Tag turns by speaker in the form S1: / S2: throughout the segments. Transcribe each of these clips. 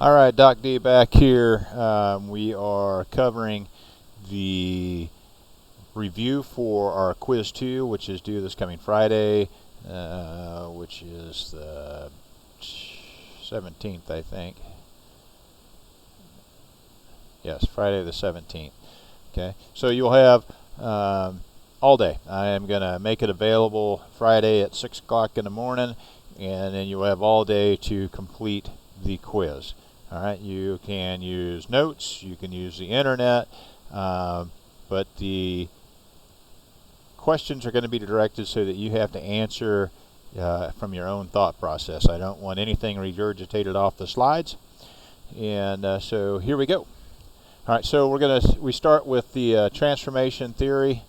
S1: Alright, Doc D back here. We are covering the review for our Quiz 2, which is due this coming Friday, which is the 17th, I think. Yes, Friday the 17th. Okay, so you'll have all day. I am going to make it available Friday at 6 o'clock in the morning, and then you'll have all day to complete the quiz. Alright, you can use notes, you can use the internet, but the questions are going to be directed so that you have to answer from your own thought process. I don't want anything regurgitated off the slides. And so here we go. Alright, so we start with the transformation theory.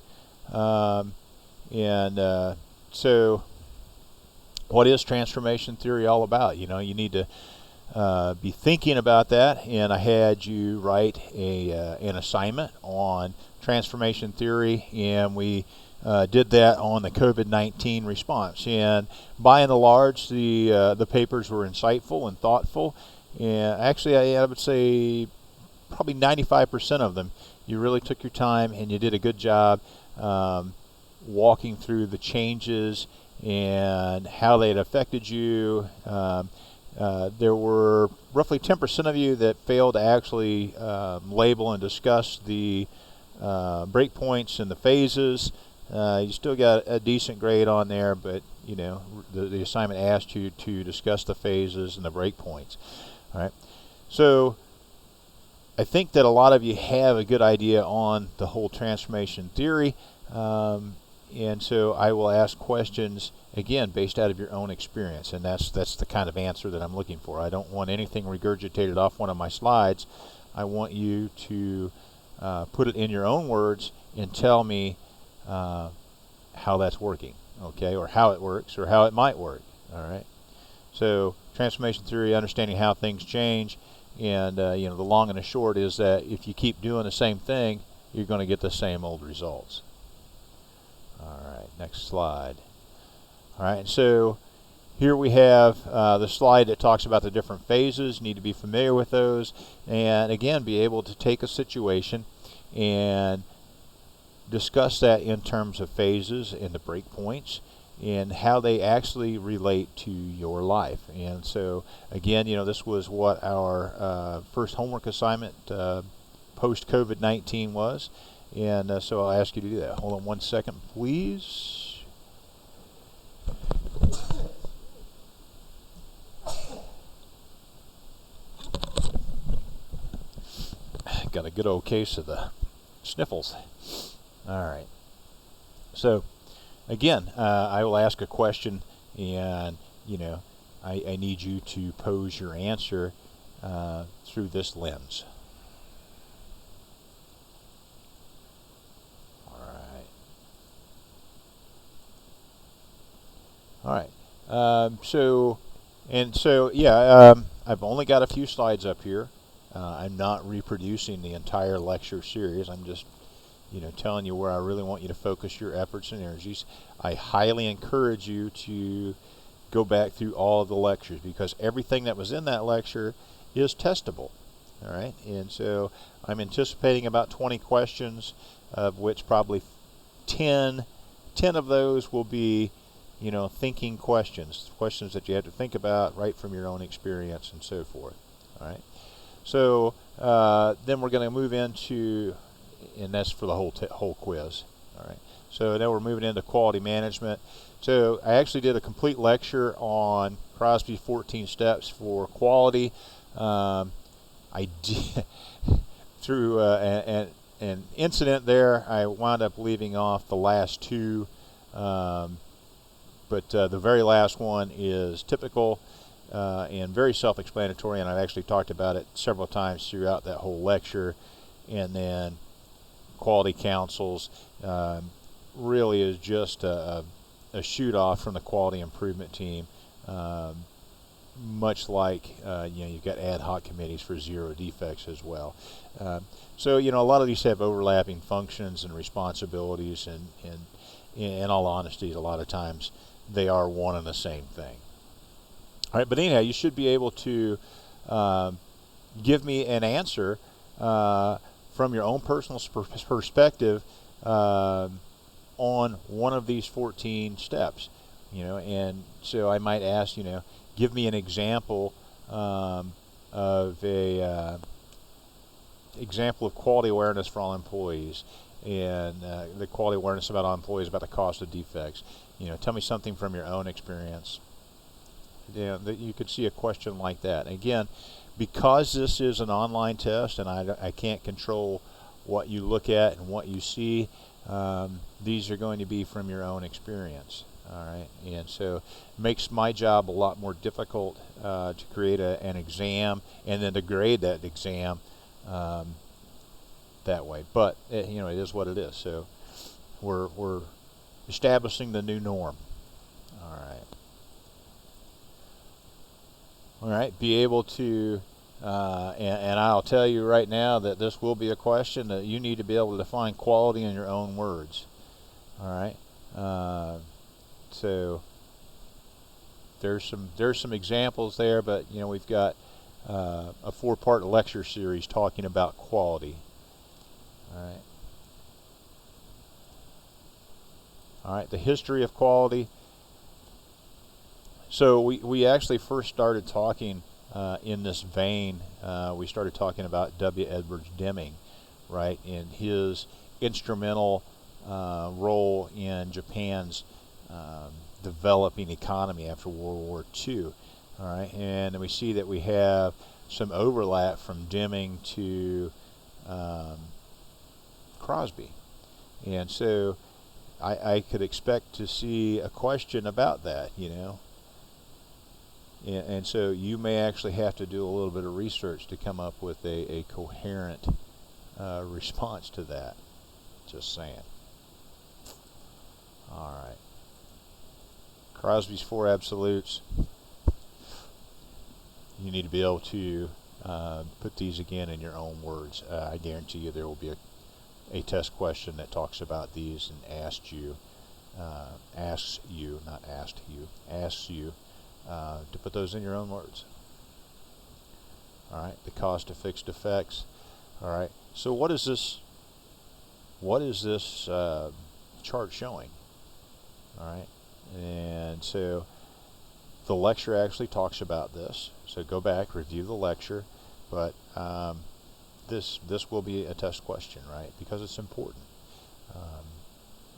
S1: So what is transformation theory all about? You know, you need to be thinking about that, and I had you write an assignment on transformation theory, and we did that on the COVID-19 response. And by and large, the papers were insightful and thoughtful, and actually I would say probably 95% of them you really took your time and you did a good job walking through the changes and how they had affected you. There were roughly 10% of you that failed to actually label and discuss the breakpoints and the phases. You still got a decent grade on there, but you know the assignment asked you to discuss the phases and the breakpoints. All right, so I think that a lot of you have a good idea on the whole transformation theory, and so I will ask questions again based out of your own experience, and that's the kind of answer that I'm looking for. I don't want anything regurgitated off one of my slides. I want you to put it in your own words and tell me how that's working, okay, or how it works or how it might work. All right, so transformation theory, understanding how things change, and you know, the long and the short is that if you keep doing the same thing, you're going to get the same old results. All right, next slide. All right, so here we have the slide that talks about the different phases. You need to be familiar with those, and again, be able to take a situation and discuss that in terms of phases and the breakpoints and how they actually relate to your life. And so again, you know, this was what our first homework assignment post COVID-19 was, and so I'll ask you to do that. Hold on one second, please. Got a good old case of the sniffles. All right, so again, I will ask a question, and you know, I need you to pose your answer through this lens. All right. So yeah, I've only got a few slides up here. I'm not reproducing the entire lecture series. I'm just, you know, telling you where I really want you to focus your efforts and energies. I highly encourage you to go back through all of the lectures, because everything that was in that lecture is testable. All right, and so I'm anticipating about 20 questions, of which probably 10 of those will be, you know, thinking questions that you have to think about right from your own experience and so forth. All right, so then we're going to move into, and that's for the whole quiz. All right, so now we're moving into quality management. So I actually did a complete lecture on Crosby's 14 steps for quality. I did through an incident there, I wound up leaving off the last two, but the very last one is typical and very self-explanatory, and I've actually talked about it several times throughout that whole lecture. And then quality councils really is just a shoot-off from the quality improvement team, much like you know, you've got ad hoc committees for zero defects as well. So you know, a lot of these have overlapping functions and responsibilities, and in all honesty, a lot of times they are one and the same thing. All right, but anyhow, you should be able to give me an answer from your own personal perspective on one of these 14 steps. And so I might ask, give me an example of a example of quality awareness for all employees, and the quality awareness about all employees about the cost of defects. Tell me something from your own experience. That you could see a question like that. Again, because this is an online test and I can't control what you look at and what you see, these are going to be from your own experience. All right, and so it makes my job a lot more difficult to create an exam and then to grade that exam that way. But it is what it is. So we're establishing the new norm. All right. Be able to, and I'll tell you right now that this will be a question that you need to be able to define quality in your own words. All right. So there's some examples there, but we've got a 4-part lecture series talking about quality. All right, the history of quality. So we actually first started talking in this vein. We started talking about W. Edwards Deming, right, and his instrumental role in Japan's developing economy after World War II. All right, and we see that we have some overlap from Deming to Crosby, and so I could expect to see a question about that, and so you may actually have to do a little bit of research to come up with a coherent response to that. Just saying. All right. Crosby's 4 absolutes. You need to be able to put these again in your own words. I guarantee you there will be a test question that talks about these and asks you to put those in your own words. All right, the cost of fixed defects. All right, so what is this chart showing? All right, and so the lecture actually talks about this. So go back, review the lecture, but this will be a test question, right? Because it's important.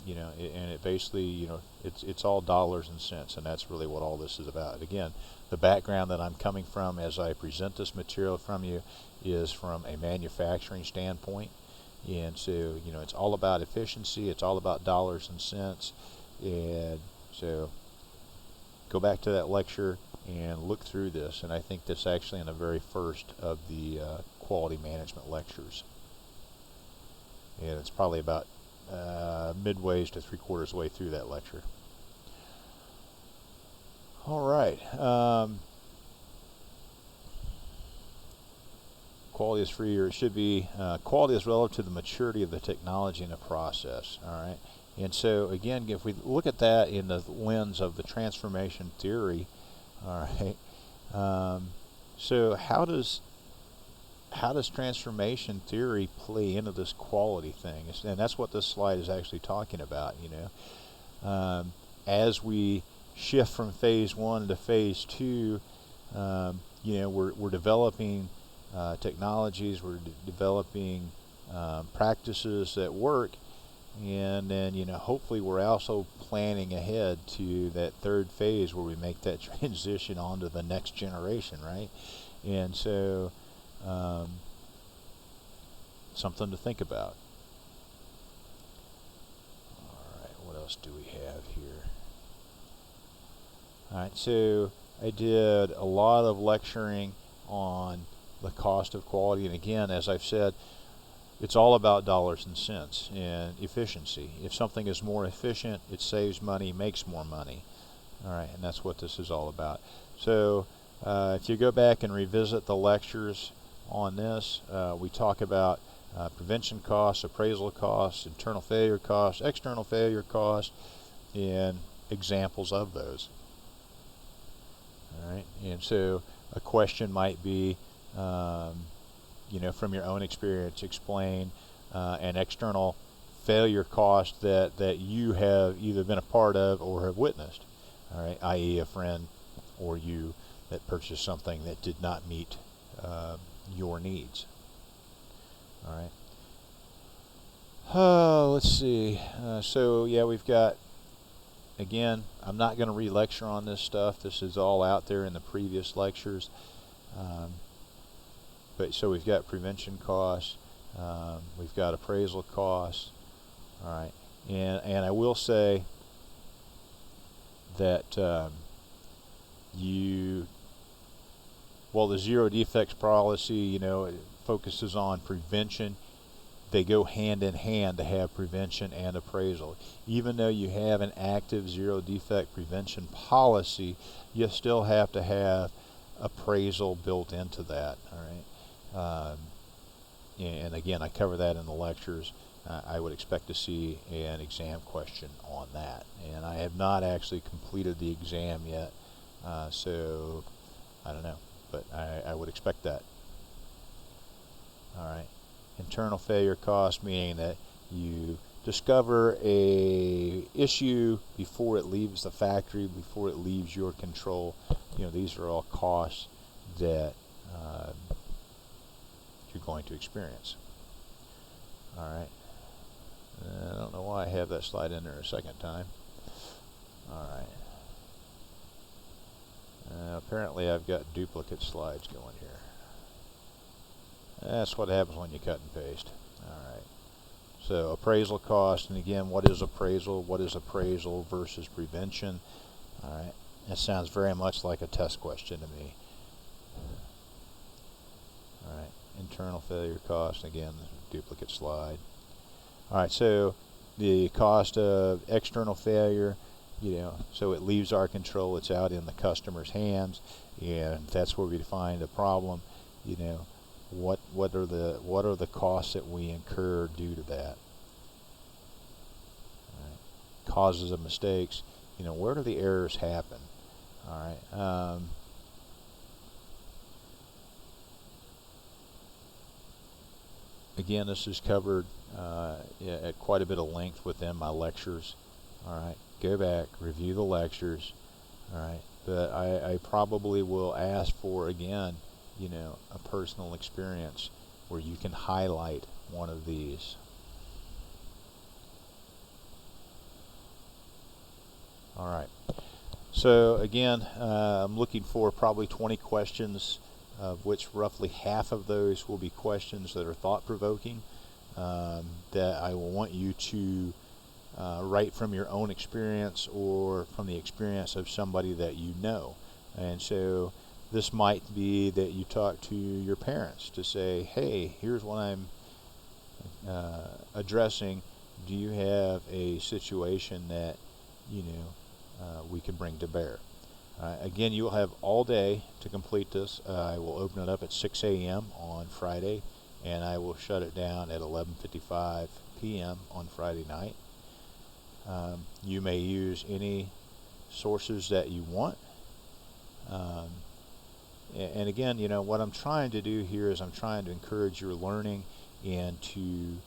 S1: And it basically, it's all dollars and cents, and that's really what all this is about. Again, the background that I'm coming from as I present this material from you is from a manufacturing standpoint, and so it's all about efficiency. It's all about dollars and cents, and so go back to that lecture and look through this. And I think that's actually in the very first of the quality management lectures, and it's probably about midways to 3/4 way through that lecture. All right. Quality is free, or it should be. Quality is relative to the maturity of the technology and the process. All right. And so again, if we look at that in the lens of the transformation theory, all right. So how does transformation theory play into this quality thing? And that's what this slide is actually talking about. As we shift from phase 1 to phase 2, we're developing technologies, we're developing practices that work, and then hopefully we're also planning ahead to that third phase where we make that transition onto the next generation, right? And so something to think about. All right, what else do we have here? All right, so I did a lot of lecturing on the cost of quality, and again, as I've said, it's all about dollars and cents and efficiency. If something is more efficient, it saves money, makes more money. All right, and that's what this is all about. So if you go back and revisit the lectures on this, we talk about prevention costs, appraisal costs, internal failure costs, external failure costs, and examples of those. All right, and so a question might be, from your own experience, explain an external failure cost that you have either been a part of or have witnessed. All right, i.e., a friend or you that purchased something that did not meet your needs. All right. Let's see. So yeah, we've got, again, I'm not going to re-lecture on this stuff. This is all out there in the previous lectures. But so we've got prevention costs. We've got appraisal costs. All right. And I will say that the zero defects policy, it focuses on prevention. They go hand in hand to have prevention and appraisal. Even though you have an active zero defect prevention policy, you still have to have appraisal built into that. All right. And again, I cover that in the lectures. I would expect to see an exam question on that. And I have not actually completed the exam yet, so I don't know, but I would expect that. All right. Internal failure cost, meaning that you discover a issue before it leaves the factory, before it leaves your control. These are all costs that you're going to experience. All right. I don't know why I have that slide in there a second time. All right. Apparently I've got duplicate slides going here. That's what happens when you cut and paste. All right. So appraisal cost, and again, what is appraisal? What is appraisal versus prevention? All right. That sounds very much like a test question to me. All right. Internal failure cost, again, duplicate slide. All right. So the cost of external failure, so it leaves our control. It's out in the customer's hands, and that's where we define the problem. What are the costs that we incur due to that? All right. Causes of mistakes. Where do the errors happen? All right. Again, this is covered at quite a bit of length within my lectures. All right. Go back, review the lectures. All right. But I probably will ask for, again, a personal experience where you can highlight one of these. All right. So again, I'm looking for probably 20 questions, of which roughly half of those will be questions that are thought-provoking, that I will want you to write from your own experience or from the experience of somebody that you know. And so this might be that you talk to your parents to say, hey, here's what I'm addressing. Do you have a situation that we can bring to bear? Again, you'll have all day to complete this. I will open it up at 6 a.m. on Friday, and I will shut it down at 11:55 p.m. on Friday night. You may use any sources that you want. And again, what I'm trying to do here is I'm trying to encourage your learning and to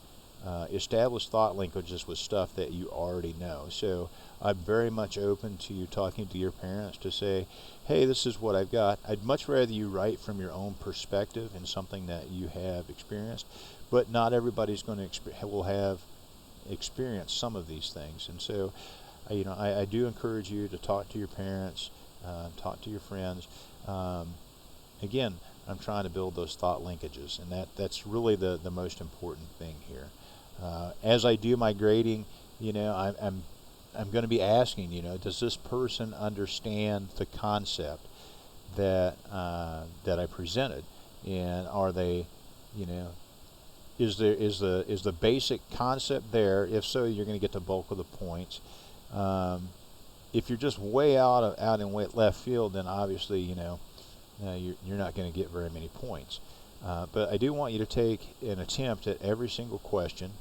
S1: establish thought linkages with stuff that you already know. So I'm very much open to you talking to your parents to say, hey, this is what I've got. I'd much rather you write from your own perspective in something that you have experienced, but not everybody's going to will have experienced some of these things. And so I do encourage you to talk to your parents, talk to your friends. Again, I'm trying to build those thought linkages, and that's really the most important thing here. As I do my grading, I'm going to be asking, does this person understand the concept that I presented, and are they, is the basic concept there? If so, you're going to get the bulk of the points. If you're just way out in left field, then obviously you're not going to get very many points. But I do want you to take an attempt at every single question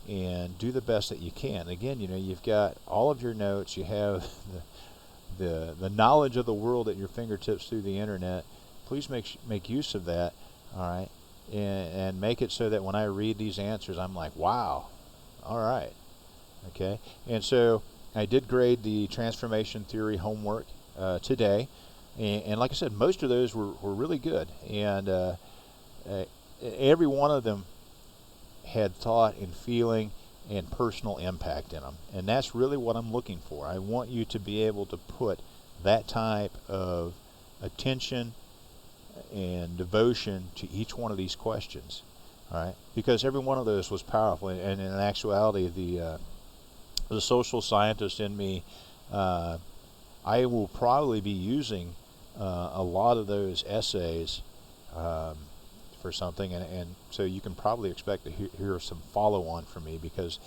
S1: and do the best that you can. Again, you've got all of your notes. You have the knowledge of the world at your fingertips through the internet. please make use of that. All right, and make it so that when I read these answers, I'm like, wow, all right, okay. And so I did grade the transformation theory homework today, and like I said, most of those were really good, and every one of them had thought and feeling and personal impact in them, and that's really what I'm looking for. I want you to be able to put that type of attention and devotion to each one of these questions, all right? Because every one of those was powerful, and in actuality, the social scientist in me, I will probably be using a lot of those essays for something, and so you can probably expect to hear some follow-on from me, because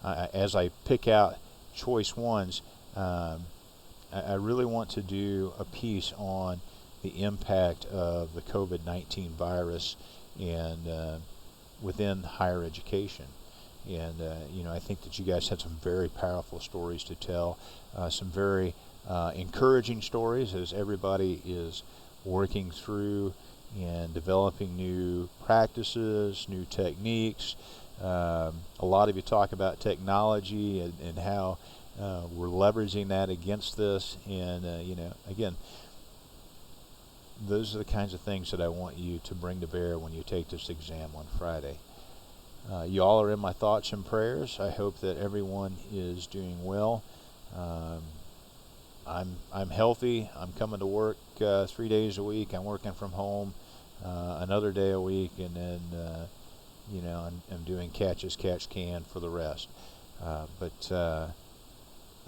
S1: as I pick out choice ones, I really want to do a piece on the impact of the COVID-19 virus and within higher education. And I think that you guys had some very powerful stories to tell, some very encouraging stories as everybody is working through and developing new practices, new techniques. A lot of you talk about technology and how we're leveraging that against this, and again, those are the kinds of things that I want you to bring to bear when you take this exam on Friday. You all are in my thoughts and prayers. I hope that everyone is doing well. I'm healthy. I'm coming to work 3 days a week. I'm working from home another day a week, and then I'm doing catch as catch can for the rest. But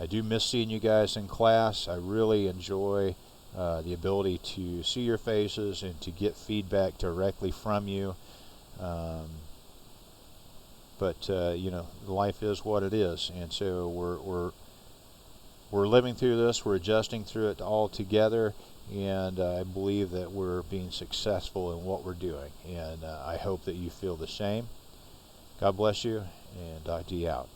S1: I do miss seeing you guys in class. I really enjoy the ability to see your faces and to get feedback directly from you. But life is what it is, and so we're living through this. We're adjusting through it all together, and I believe that we're being successful in what we're doing, and I hope that you feel the same. God bless you, and Dr. E out.